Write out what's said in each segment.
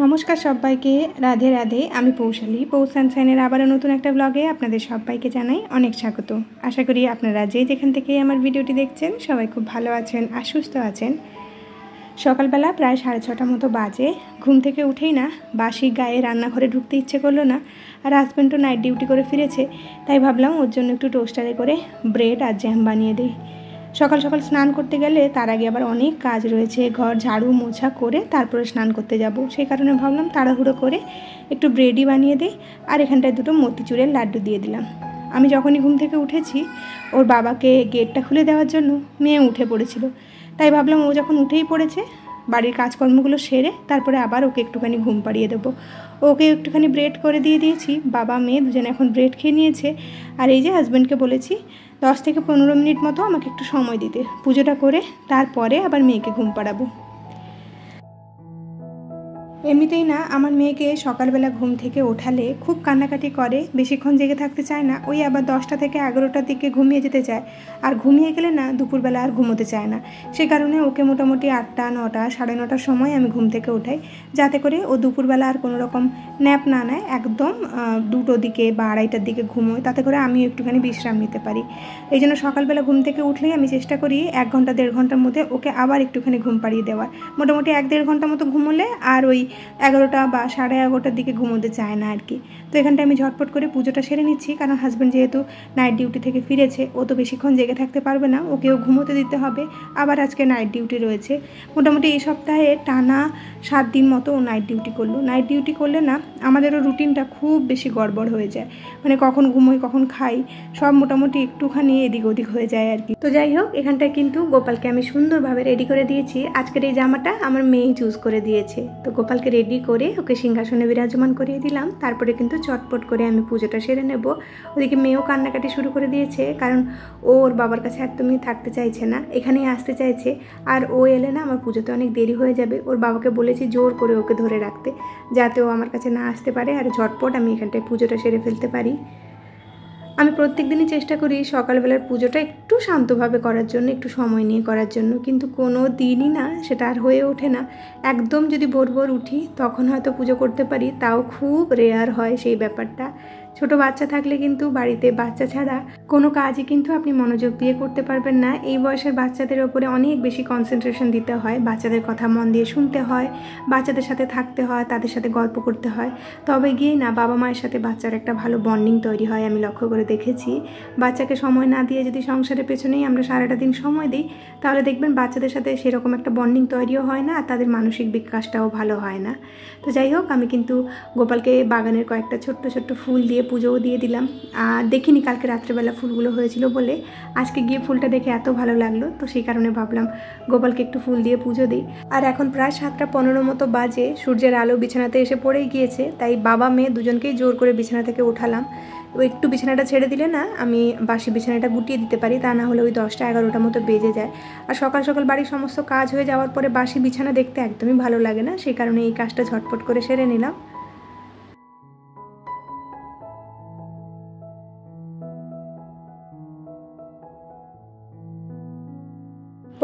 নমস্কার সবাইকে, রাধে রাধে। আমি পৌশালী, পৌষ সানশাইনের আবারও নতুন একটা ব্লগে আপনাদের সবাইকে জানাই অনেক স্বাগত। আশা করি আপনারা যে যেখান থেকে আমার ভিডিওটি দেখছেন সবাই খুব ভালো আছেন আর সুস্থ আছেন। সকালবেলা প্রায় 6:30 মতো বাজে। ঘুম থেকে উঠেই না বাসি গায়ে রান্নাঘরে ঢুকতে ইচ্ছে করলো না। আর হাজব্যান্ডও নাইট ডিউটি করে ফিরেছে, তাই ভাবলাম ওর জন্য একটু টোস্টারে করে ব্রেড আর জ্যাম বানিয়ে দিই। সকাল সকাল স্নান করতে গেলে তার আগে আবার অনেক কাজ রয়েছে, ঘর ঝাড়ু মোছা করে তারপরে স্নান করতে যাব। সেই কারণে ভাবলাম তাড়াহুড়ো করে একটু ব্রেডই বানিয়ে দিই। আর এখানটায় দুটো মতিচুরের লাড্ডু দিয়ে দিলাম। আমি যখনই ঘুম থেকে উঠেছি ওর বাবাকে গেটটা খুলে দেওয়ার জন্য মেয়ে উঠে পড়েছিল, তাই ভাবলাম ও যখন উঠেই পড়েছে বাড়ির কাজকর্মগুলো সেরে তারপরে আবার ওকে একটুখানি ঘুম পাড়িয়ে দেবো। ওকে একটুখানি ব্রেড করে দিয়ে দিয়েছি, বাবা মেয়ে দুজনে এখন ব্রেড খেয়ে নিয়েছে। আর এই যে হাজব্যান্ডকে বলেছি 10 থেকে 15 মিনিট মতো আমাকে একটু সময় দিতে, পুজোটা করে তারপরে আবার মেয়েকে ঘুম পাড়াবো। এমনিতেই না আমার মেয়েকে সকালবেলা ঘুম থেকে ওঠালে খুব কান্নাকাটি করে, বেশিক্ষণ জেগে থাকতে চায় না। ওই আবার 10টা থেকে 11টার দিকে ঘুমিয়ে যেতে চায়, আর ঘুমিয়ে গেলে না দুপুরবেলা আর ঘুমোতে চায় না। সেই কারণে ওকে মোটামুটি 8টা 9টা 9:30টার সময় আমি ঘুম থেকে ওঠাই, যাতে করে ও দুপুরবেলা আর কোনো রকম ন্যাপ না নেয়, একদম 2টোর দিকে বা 2:30টার দিকে ঘুমোয়, তাতে করে আমিও একটুখানি বিশ্রাম নিতে পারি। এই জন্য সকালবেলা ঘুম থেকে উঠলেই আমি চেষ্টা করি 1 ঘন্টা 1.5 ঘন্টার মধ্যে ওকে আবার একটুখানি ঘুম পাড়িয়ে দেওয়ার। মোটামুটি 1-1.5 ঘন্টা মতো ঘুমোলে আর ওই 11টা বা 11:30টার দিকে ঘুমোতে চায় না আর কি। তো এখানটা আমি ঝটপট করে পুজোটা সেরে নিচ্ছি, কারণ হাজব্যান্ড যেহেতু নাইট ডিউটি থেকে ফিরেছে, ও তো বেশিক্ষণ জেগে থাকতে পারবে না, ওকেও ঘুমোতে দিতে হবে। আবার আজকে নাইট ডিউটি রয়েছে, মোটামুটি এই সপ্তাহে টানা 7 দিন মতো ও নাইট ডিউটি করলো। নাইট ডিউটি করলে না আমাদেরও রুটিনটা খুব বেশি গড়বড় হয়ে যায়, মানে কখন ঘুমোই কখন খাই সব মোটামুটি একটুখানি এদিক ওদিক হয়ে যায় আর কি। তো যাই হোক, এখানটায় কিন্তু গোপালকে আমি সুন্দরভাবে রেডি করে দিয়েছি। আজকের এই জামাটা আমার মেয়েই চুজ করে দিয়েছে। তো গোপালকে রেডি করে ওকে সিংহাসনে বিরাজমান করিয়ে দিলাম, তারপরে কিন্তু চটপট করে আমি পুজোটা সেরে নেব। ওদিকে মেয়েও কান্নাকাটি শুরু করে দিয়েছে, কারণ ওর বাবার কাছে একদমই থাকতে চাইছে না, এখানেই আসতে চাইছে। আর ও এলে না আমার পুজোতে অনেক দেরি হয়ে যাবে। ওর বাবাকে বলেছি জোর করে ওকে ধরে রাখতে, যাতে ও আমার কাছে না আসতে পারে আর ঝটপট আমি এখানটায় পুজোটা সেরে ফেলতে পারি। আমি প্রত্যেক দিনই চেষ্টা করি সকালবেলার পুজোটা একটু শান্তভাবে করার জন্য, একটু সময় নিয়ে করার জন্য, কিন্তু কোনো দিনই না সেটা আর হয়ে ওঠে না। একদম যদি ভোর ভোর উঠি তখন হয়তো পুজো করতে পারি, তাও খুব রেয়ার হয় সেই ব্যাপারটা। ছোট বাচ্চা থাকলে কিন্তু বাড়িতে বাচ্চা ছাড়া কোনো কাজই কিন্তু আপনি মনোযোগ দিয়ে করতে পারবেন না। এই বয়সের বাচ্চাদের ওপরে অনেক বেশি কনসেন্ট্রেশন দিতে হয়, বাচ্চাদের কথা মন দিয়ে শুনতে হয়, বাচ্চাদের সাথে থাকতে হয়, তাদের সাথে গল্প করতে হয়, তবে গিয়ে না বাবা মায়ের সাথে বাচ্চার একটা ভালো বন্ডিং তৈরি হয়। আমি লক্ষ্য করে দেখেছি, বাচ্চাকে সময় না দিয়ে যদি সংসারের পেছনেই আমরা সারাটা দিন সময় দিই, তাহলে দেখবেন বাচ্চাদের সাথে সেরকম একটা বন্ডিং তৈরিও হয় না, আর তাদের মানসিক বিকাশটাও ভালো হয় না। তো যাই হোক, আমি কিন্তু গোপালকে বাগানের কয়েকটা ছোট্ট ছোট্ট ফুল দিয়ে পুজোও দিয়ে দিলাম। আর দেখিনি কালকে রাত্রেবেলা ফুলগুলো হয়েছিল বলে আজকে গিয়ে ফুলটা দেখে এত ভালো লাগলো, তো সেই কারণে ভাবলাম গোপালকে একটু ফুল দিয়ে পুজো দিই। আর এখন প্রায় 7:15 মতো বাজে, সূর্যের আলো বিছানাতে এসে পড়েই গিয়েছে, তাই বাবা মেয়ে দুজনকেই জোর করে বিছানা থেকে উঠালাম। ও একটু বিছানাটা ছেড়ে দিলে না আমি বাসি বিছানাটা গুটিয়ে দিতে পারি, তা না হলে ওই 10টা-11টা মতো বেজে যায়। আর সকাল সকাল বাড়ির সমস্ত কাজ হয়ে যাওয়ার পরে বাসি বিছানা দেখতে একদমই ভালো লাগে না, সেই কারণে এই কাজটা ঝটপট করে সেরে নিলাম।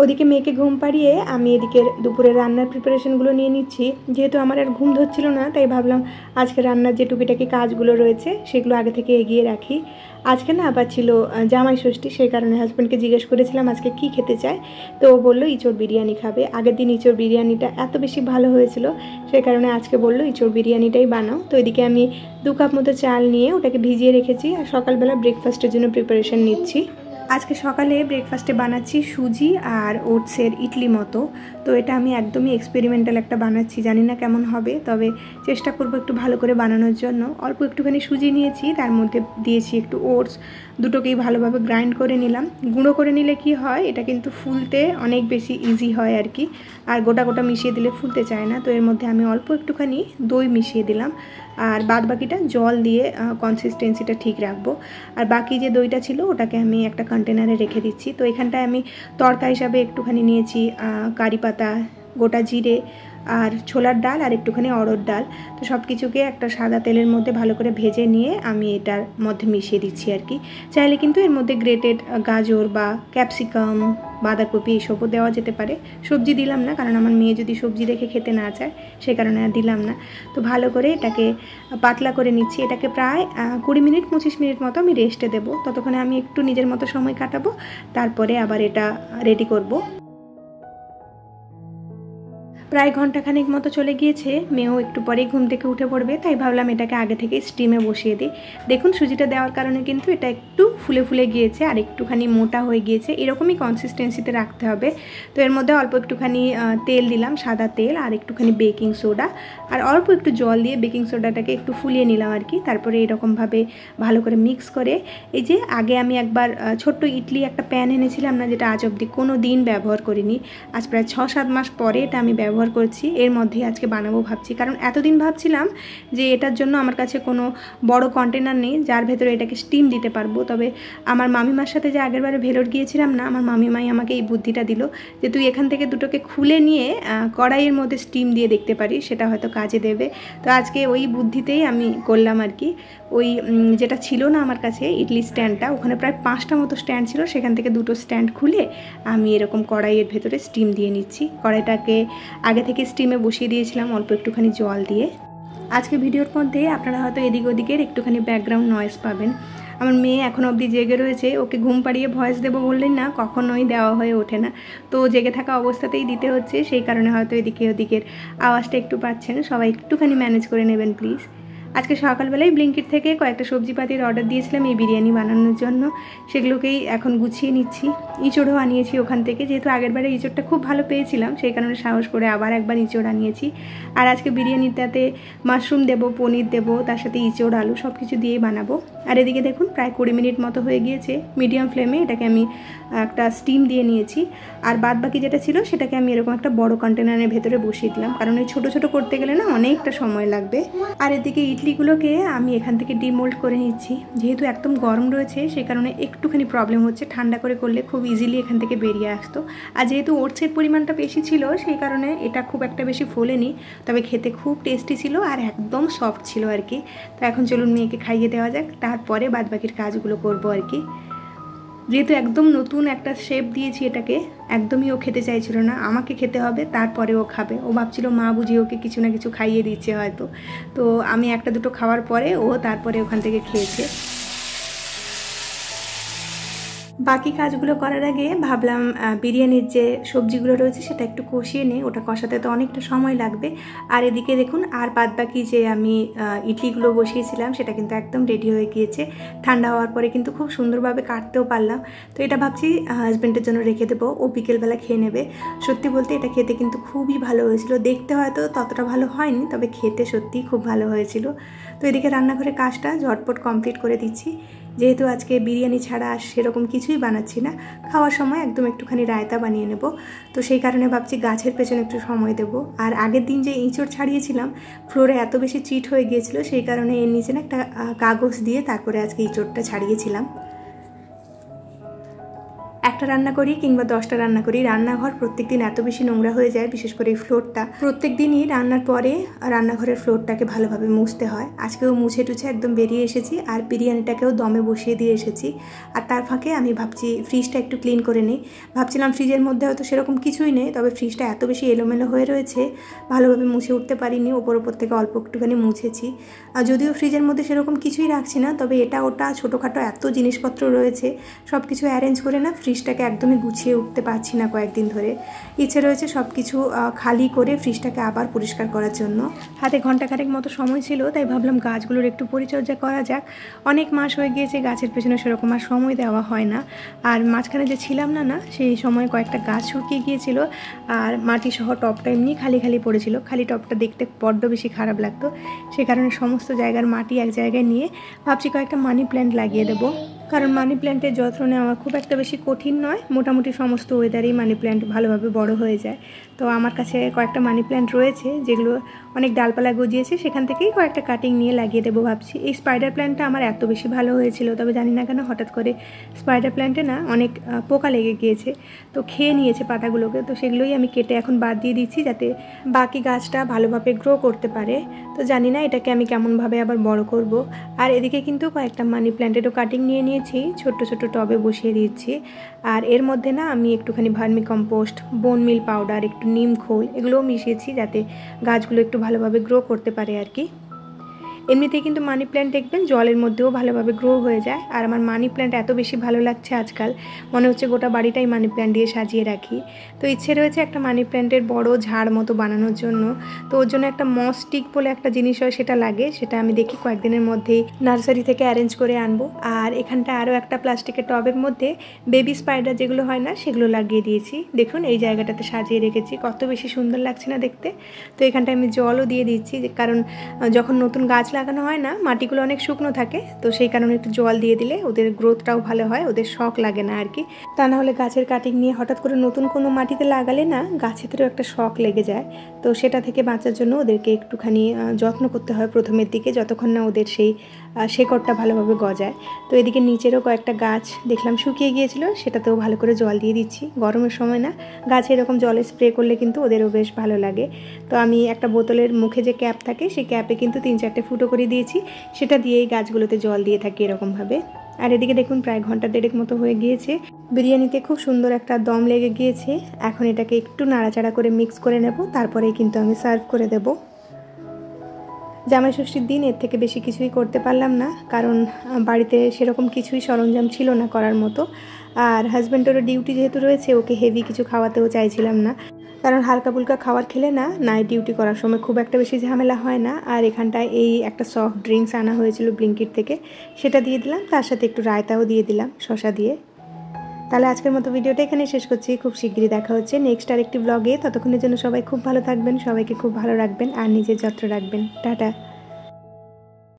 ওদিকে মেয়েকে ঘুম পাড়িয়ে আমি এদিকে দুপুরের রান্নার প্রিপারেশনগুলো নিয়ে নিচ্ছি। যেহেতু আমার আর ঘুম ধরছিল না, তাই ভাবলাম আজকে রান্নার যে টুকিটাকি কাজগুলো রয়েছে সেগুলো আগে থেকে এগিয়ে রাখি। আজকে না আবার ছিল জামাই ষষ্ঠী, সেই কারণে হাজব্যান্ডকে জিজ্ঞেস করেছিলাম আজকে কি খেতে চায়, তো ও বললো ইঁচড় বিরিয়ানি খাবে। আগের দিন ইঁচড় বিরিয়ানিটা এত বেশি ভালো হয়েছিল, সেই কারণে আজকে বললো ইঁচড় বিরিয়ানিটাই বানাও। তো এদিকে আমি 2 কাপ মতো চাল নিয়ে ওটাকে ভিজিয়ে রেখেছি, আর সকালবেলা ব্রেকফাস্টের জন্য প্রিপারেশন নিচ্ছি। আজকে সকালে ব্রেকফাস্টে বানাচ্ছি সুজি আর ওটসের ইডলি মতো। তো এটা আমি একদমই এক্সপেরিমেন্টাল একটা বানাচ্ছি, জানি না কেমন হবে, তবে চেষ্টা করব একটু ভালো করে বানানোর জন্য। অল্প একটুখানি সুজি নিয়েছি, তার মধ্যে দিয়েছি একটু ওটস, দুটোকেই ভালোভাবে গ্রাইন্ড করে নিলাম। গুঁড়ো করে নিলে কি হয়, এটা কিন্তু ফুলতে অনেক বেশি ইজি হয় আর কি, আর গোটা গোটা মিশিয়ে দিলে ফুলতে চায় না। তো এর মধ্যে আমি অল্প একটুখানি দই মিশিয়ে দিলাম, আর বাদ বাকিটা জল দিয়ে কনসিস্টেন্সিটা ঠিক রাখবো। আর বাকি যে দইটা ছিল ওটাকে আমি একটা কন্টেনারে রেখে দিচ্ছি। তো এখানটায় আমি তড়কা হিসাবে একটুখানি নিয়েছি কারি পাতা, গোটা জিরে আর ছোলার ডাল আর একটুখানি অড়হর ডাল। তো সব কিছুকে একটা সাদা তেলের মধ্যে ভালো করে ভেজে নিয়ে আমি এটার মধ্যে মিশিয়ে দিচ্ছি আর কি। চাইলে কিন্তু এর মধ্যে গ্রেটেড গাজর বা ক্যাপসিকাম, বাঁধাকপি এসবও দেওয়া যেতে পারে। সবজি দিলাম না, কারণ আমার মেয়ে যদি সবজি দেখে খেতে না চায় সে কারণে আর দিলাম না। তো ভালো করে এটাকে পাতলা করে নিচ্ছি। এটাকে প্রায় 20 মিনিট 25 মিনিট মতো আমি রেস্টে দেবো। ততক্ষণে আমি একটু নিজের মতো সময় কাটাবো, তারপরে আবার এটা রেডি করব। প্রায় ঘন্টাখানেক মতো চলে গিয়েছে, মেয়েও একটু পরেই ঘুম থেকে উঠে পড়বে, তাই ভাবলাম এটাকে আগে থেকে স্টিমে বসিয়ে দিই। দেখুন সুজিটা দেওয়ার কারণে কিন্তু এটা একটু ফুলে ফুলে গিয়েছে আর একটুখানি মোটা হয়ে গিয়েছে। এরকমই কনসিস্টেন্সিতে রাখতে হবে। তো এর মধ্যে অল্প একটুখানি তেল দিলাম, সাদা তেল, আর একটুখানি বেকিং সোডা, আর অল্প একটু জল দিয়ে বেকিং সোডাটাকে একটু ফুলিয়ে নিলাম আর কি। তারপরে এরকমভাবে ভালো করে মিক্স করে, এই যে আগে আমি একবার ছোট্ট ইডলি একটা প্যান এনেছিলাম না, যেটা আজ অবধি কোনো দিন ব্যবহার করিনি, আজ প্রায় 6-7 মাস পরে এটা আমি ব্যবহার করছি। এর মধ্যেই আজকে বানাবো ভাবছি, কারণ এতদিন ভাবছিলাম যে এটার জন্য আমার কাছে কোনো বড় কন্টেনার নেই যার ভেতরে এটাকে স্টিম দিতে পারবো। তবে আমার মামিমার সাথে যে আগেরবারে ভেলোর গিয়েছিলাম না, আমার মামিমাই আমাকে এই বুদ্ধিটা দিল যে তুই এখান থেকে দুটোকে খুলে নিয়ে কড়াইয়ের মধ্যে স্টিম দিয়ে দেখতে পারিস, সেটা হয়তো কাজে দেবে। তো আজকে ওই বুদ্ধিতেই আমি করলাম আর কি। ওই যেটা ছিল না আমার কাছে ইডলি স্ট্যান্ডটা, ওখানে প্রায় 5টা মতো স্ট্যান্ড ছিল, সেখান থেকে 2টো স্ট্যান্ড খুলে আমি এরকম কড়াইয়ের ভেতরে স্টিম দিয়ে নিচ্ছি। কড়াইটাকে আগে থেকে স্টিমে বসিয়ে দিয়েছিলাম অল্প একটুখানি জল দিয়ে। আজকে ভিডিওর মধ্যে আপনারা হয়তো এদিক ওদিকের একটুখানি ব্যাকগ্রাউন্ড নয়েজ পাবেন। আমার মেয়ে এখন অবধি জেগে রয়েছে, ওকে ঘুম পাড়িয়ে ভয়েস দেবো বললেন না, কখনোই দেওয়া হয়ে ওঠে না। তো জেগে থাকা অবস্থাতেই দিতে হচ্ছে, সেই কারণে হয়তো এদিকে ওদিকের আওয়াজটা একটু পাচ্ছেন। সবাই একটুখানি ম্যানেজ করে নেবেন প্লিজ। আজকে সকালবেলায় ব্লিঙ্কিট থেকে কয়েকটা সবজিপাতির অর্ডার দিয়েছিলাম এই বিরিয়ানি বানানোর জন্য, সেগুলোকেই এখন গুছিয়ে নিচ্ছি। ইঁচড়ও আনিয়েছি ওখান থেকে, যেহেতু আগেরবারে ইঁচড়টা খুব ভালো পেয়েছিলাম সেই কারণে সাহস করে আবার একবার ইঁচড় আনিয়েছি। আর আজকে বিরিয়ানিটাতে মাশরুম দেবো, পনির দেবো, তার সাথে ইঁচড় আলু সব কিছু দিয়েই বানাবো। আর এদিকে দেখুন প্রায় 20 মিনিট মতো হয়ে গিয়েছে, মিডিয়াম ফ্লেমে এটাকে আমি একটা স্টিম দিয়ে নিয়েছি। আর বাদ বাকি যেটা ছিল সেটাকে আমি এরকম একটা বড় কন্টেনারের ভেতরে বসিয়ে দিলাম, কারণ এই ছোটো ছোটো করতে গেলে না অনেকটা সময় লাগবে। আর এদিকে ইডলিগুলোকে আমি এখান থেকে ডিমোল্ড করে নিচ্ছি। যেহেতু একদম গরম রয়েছে সেই কারণে একটুখানি প্রবলেম হচ্ছে, ঠান্ডা করে করলে খুব ইজিলি এখান থেকে বেরিয়ে আসতো। আর যেহেতু ওটসের পরিমাণটা বেশি ছিল সেই কারণে এটা খুব একটা বেশি ফোলেনি, তবে খেতে খুব টেস্টি ছিল আর একদম সফট ছিল আর কি। তো এখন চলুন মেয়েকে খাইয়ে দেওয়া যাক, তারপরে বাদবাকির কাজগুলো করবো আর কি। যেহেতু একদম নতুন একটা শেপ দিয়েছি এটাকে, একদমই ও খেতে চাইছিল না, আমাকে খেতে হবে তারপরে ও খাবে। ও ভাবছিল মা বুঝি ওকে কিছু না কিছু খাইয়ে দিচ্ছে হয়তো। তো আমি একটা দুটো খাওয়ার পরে ও তারপরে ওখান থেকে খেয়েছে। বাকি কাজগুলো করার আগে ভাবলাম বিরিয়ানির যে সবজিগুলো রয়েছে সেটা একটু কষিয়ে নিই, ওটা কষাতে তো অনেকটা সময় লাগবে। আর এদিকে দেখুন আর বাদ বাকি যে আমি ইডলিগুলো বসিয়েছিলাম সেটা কিন্তু একদম রেডি হয়ে গিয়েছে। ঠান্ডা হওয়ার পরে কিন্তু খুব সুন্দরভাবে কাটতেও পারলাম। তো এটা ভাবছি হাজব্যান্ডের জন্য রেখে দেবো, ও বিকেলবেলা খেয়ে নেবে। সত্যি বলতে এটা খেতে কিন্তু খুবই ভালো হয়েছিল, দেখতে হয়তো ততটা ভালো হয়নি, তবে খেতে সত্যিই খুব ভালো হয়েছিল। তো এদিকে রান্নাঘরের কাজটা ঝটপট কমপ্লিট করে দিচ্ছি। যেহেতু আজকে বিরিয়ানি ছাড়া আর সেরকম কিছুই বানাচ্ছি না, খাওয়ার সময় একদম একটুখানি রায়তা বানিয়ে নেব, তো সেই কারণে ভাবছি গাছের পেছনে একটু সময় দেব। আর আগের দিন যে ইঁচড় ছাড়িয়েছিলাম ফ্লোরে এত বেশি চিট হয়ে গিয়েছিল সেই কারণে এর নিচে না একটা কাগজ দিয়ে তারপরে আজকে ইঁচড়টা ছাড়িয়েছিলাম। একটা রান্না করি কিংবা 10টা রান্না করি, রান্নাঘর প্রত্যেকদিন এত বেশি নোংরা হয়ে যায়, বিশেষ করে এই ফ্লোরটা। প্রত্যেক দিনই রান্নার পরে রান্নাঘরের ফ্লোরটাকে ভালোভাবে মুছতে হয়। আজকেও মুছে টুছে একদম বেরিয়ে এসেছি, আর বিরিয়ানিটাকেও দমে বসিয়ে দিয়ে এসেছি। আর তার ফাঁকে আমি ভাবছি ফ্রিজটা একটু ক্লিন করে নিই। ভাবছিলাম ফ্রিজের মধ্যে হয়তো সেরকম কিছুই নেই, তবে ফ্রিজটা এত বেশি এলোমেলো হয়ে রয়েছে ভালোভাবে মুছে উঠতে পারিনি, ওপর থেকে অল্প একটুখানি মুছেছি। আর যদিও ফ্রিজের মধ্যে সেরকম কিছুই রাখছি না, তবে এটা ওটা ছোটোখাটো এত জিনিসপত্র রয়েছে, সব কিছু অ্যারেঞ্জ করে না ফ্রিজটাকে একদমই গুছিয়ে উঠতে পারছি না কয়েকদিন ধরে। ইচ্ছে রয়েছে সব কিছু খালি করে ফ্রিজটাকে আবার পরিষ্কার করার জন্য। হাতে ঘন্টাখানেক মতো সময় ছিল, তাই ভাবলাম গাছগুলোর একটু পরিচর্যা করা যাক। অনেক মাস হয়ে গিয়েছে গাছের পেছনে সেরকম আর সময় দেওয়া হয় না। আর মাঝখানে যে ছিলাম না সেই সময় কয়েকটা গাছ শুকিয়ে গিয়েছিল, আর মাটি সহ টপটা এমনি খালি খালি পড়েছিল। খালি টপটা দেখতে বড্ড বেশি খারাপ লাগতো, সে কারণে সমস্ত জায়গার মাটি এক জায়গায় নিয়ে ভাবছি কয়েকটা মানি প্ল্যান্ট লাগিয়ে দেবো। কারণ মানি প্ল্যান্টের যত্ন নেওয়া খুব একটা বেশি কঠিন নয়, মোটামুটি সমস্ত ওয়েদারেই মানি প্ল্যান্ট ভালোভাবে বড় হয়ে যায়। তো আমার কাছে কয়েকটা মানি প্ল্যান্ট রয়েছে যেগুলো অনেক ডালপালা গজিয়েছে, সেখান থেকেই কয়েকটা কাটিং নিয়ে লাগিয়ে দেবো ভাবছি। এই স্পাইডার প্ল্যান্টটা আমার এত বেশি ভালো হয়েছিল, তবে জানি না কেন হঠাৎ করে স্পাইডার প্ল্যান্টে না অনেক পোকা লেগে গিয়েছে, তো খেয়ে নিয়েছে পাতাগুলোকে। তো সেগুলোই আমি কেটে এখন বাদ দিয়ে দিচ্ছি যাতে বাকি গাছটা ভালোভাবে গ্রো করতে পারে। তো জানি না এটাকে আমি কেমনভাবে আবার বড় করব। আর এদিকে কিন্তু কয়েকটা মানি প্ল্যান্টেরও কাটিং নিয়ে নিয়েছি, ছোট্ট ছোট্ট টবে বসিয়ে দিচ্ছি। আর এর মধ্যে না আমি একটুখানি ভার্মি কম্পোস্ট, বোন মিল পাউডার, একটু নিম খোল এগুলোও মিশিয়েছি যাতে গাছগুলো একটু ভালোভাবে গ্রো করতে পারে আর কি। এমনিতেই কিন্তু মানি প্ল্যান্ট দেখবেন জলের মধ্যেও ভালোভাবে গ্রো হয়ে যায়। আর আমার মানি প্ল্যান্ট এত বেশি ভালো লাগছে আজকাল, মনে হচ্ছে গোটা বাড়িটাই মানি প্ল্যান্ট দিয়ে সাজিয়ে রাখি। তো ইচ্ছে রয়েছে একটা মানি প্ল্যান্টের বড় ঝাড় মতো বানানোর জন্য। তো ওর জন্য একটা মস স্টিক বলে একটা জিনিস হয়, সেটা লাগে। সেটা আমি দেখি কয়েকদিনের মধ্যেই নার্সারি থেকে অ্যারেঞ্জ করে আনবো। আর এখানটা আরও একটা প্লাস্টিকের টবের মধ্যে বেবি স্পাইডার যেগুলো হয় না সেগুলো লাগিয়ে দিয়েছি। দেখুন এই জায়গাটাতে সাজিয়ে রেখেছি, কত বেশি সুন্দর লাগছে না দেখতে। তো এখানটায় আমি জলও দিয়ে দিচ্ছি, কারণ যখন নতুন গাছ লাগানো হয় না মাটিগুলো অনেক শুকনো থাকে, তো সেই কারণে একটু জল দিয়ে দিলে ওদের গ্রোথটাও ভালো হয়, ওদের শখ লাগে না আর কি। তা না হলে গাছের কাটিং নিয়ে হঠাৎ করে নতুন কোনো মাটিতে লাগালে না গাছেদেরও একটা শখ লেগে যায়। তো সেটা থেকে বাঁচার জন্য ওদেরকে একটুখানি যত্ন করতে হয় প্রথমের দিকে, যতক্ষণ না ওদের সেই শেকড়টা ভালোভাবে গজায়। তো এদিকে নিচেরও কয়েকটা গাছ দেখলাম শুকিয়ে গিয়েছিল, সেটাতেও ভালো করে জল দিয়ে দিচ্ছি। গরমের সময় না গাছে এরকম জলে স্প্রে করলে কিন্তু ওদেরও বেশ ভালো লাগে। তো আমি একটা বোতলের মুখে যে ক্যাপ থাকে সেই ক্যাপে কিন্তু 3-4টে ফুটো করে দিয়েছি, সেটা দিয়েই গাছগুলোতে জল দিয়ে থাকি এরকমভাবে। আর এদিকে দেখুন প্রায় ঘন্টা দেড়েক মতো হয়ে গিয়েছে, বিরিয়ানিতে খুব সুন্দর একটা দম লেগে গিয়েছে। এখন এটাকে একটু নাড়াচাড়া করে মিক্স করে নেব, তারপরেই কিন্তু আমি সার্ভ করে দেব। জামাই ষষ্ঠীর দিন এর থেকে বেশি কিছুই করতে পারলাম না, কারণ বাড়িতে সেরকম কিছুই সরঞ্জাম ছিল না করার মতো। আর হাজব্যান্ডেরও ডিউটি যেহেতু রয়েছে, ওকে হেভি কিছু খাওয়াতেও চাইছিলাম না, কারণ হালকা ফুলকা খাবার খেলে না নাইট ডিউটি করার সময় খুব একটা বেশি ঝামেলা হয় না। আর এখানটায় এই একটা সফট ড্রিঙ্কস আনা হয়েছিল ব্লিঙ্কিট থেকে, সেটা দিয়ে দিলাম, তার সাথে একটু রায়তাও দিয়ে দিলাম শসা দিয়ে। তাহলে আজকের মতো ভিডিওটা এখানে শেষ করছি, খুব শিগগিরই দেখা হচ্ছে নেক্সট আরেকটি ব্লগে। ততক্ষণের জন্য সবাই খুব ভালো থাকবেন, সবাইকে খুব ভালো রাখবেন আর নিজের যত্ন রাখবেন। টাটা।